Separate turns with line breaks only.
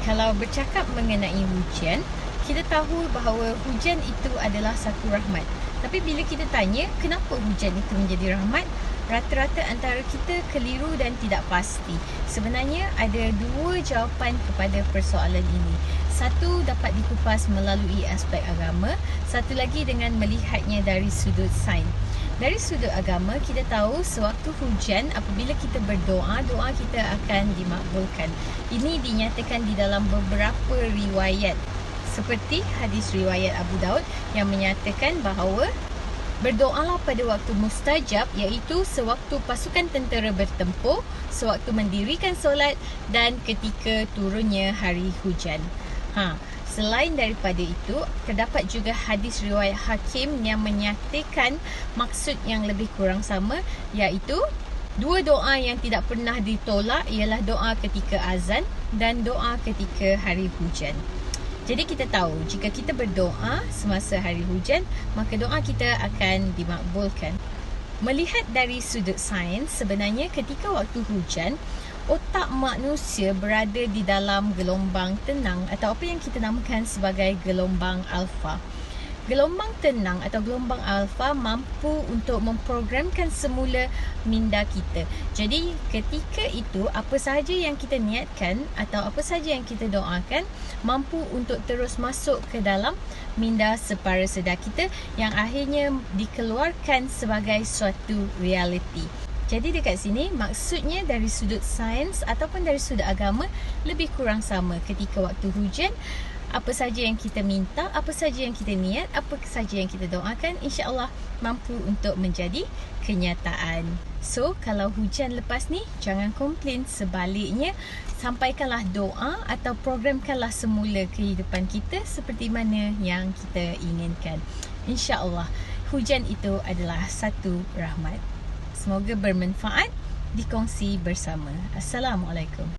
Kalau bercakap mengenai hujan, kita tahu bahawa hujan itu adalah satu rahmat. Tapi bila kita tanya, kenapa hujan itu menjadi rahmat? Rata-rata antara kita keliru dan tidak pasti. Sebenarnya ada dua jawapan kepada persoalan ini. Satu dapat dikupas melalui aspek agama, satu lagi dengan melihatnya dari sudut sains. Dari sudut agama, kita tahu sewaktu hujan, apabila kita berdoa, doa kita akan dimakbulkan. Ini dinyatakan di dalam beberapa riwayat, seperti hadis riwayat Abu Daud yang menyatakan bahawa berdoalah pada waktu mustajab, iaitu sewaktu pasukan tentera bertempur, sewaktu mendirikan solat dan ketika turunnya hari hujan. Selain daripada itu, terdapat juga hadis riwayat Hakim yang menyatakan maksud yang lebih kurang sama, iaitu dua doa yang tidak pernah ditolak ialah doa ketika azan dan doa ketika hari hujan. Jadi kita tahu, jika kita berdoa semasa hari hujan, maka doa kita akan dimakbulkan. Melihat dari sudut sains, sebenarnya ketika waktu hujan, otak manusia berada di dalam gelombang tenang atau apa yang kita namakan sebagai gelombang alfa. Gelombang tenang atau gelombang alfa mampu untuk memprogramkan semula minda kita. Jadi ketika itu, apa sahaja yang kita niatkan atau apa sahaja yang kita doakan mampu untuk terus masuk ke dalam minda separa sedar kita yang akhirnya dikeluarkan sebagai suatu realiti. Jadi dekat sini, maksudnya dari sudut sains ataupun dari sudut agama lebih kurang sama. Ketika waktu hujan, apa saja yang kita minta, apa saja yang kita niat, apa saja yang kita doakan, insya-Allah mampu untuk menjadi kenyataan. So, kalau hujan lepas ni, jangan komplain. Sebaliknya, sampaikanlah doa atau programkanlah semula kehidupan kita seperti mana yang kita inginkan. Insya-Allah, hujan itu adalah satu rahmat. Semoga bermanfaat, dikongsi bersama. Assalamualaikum.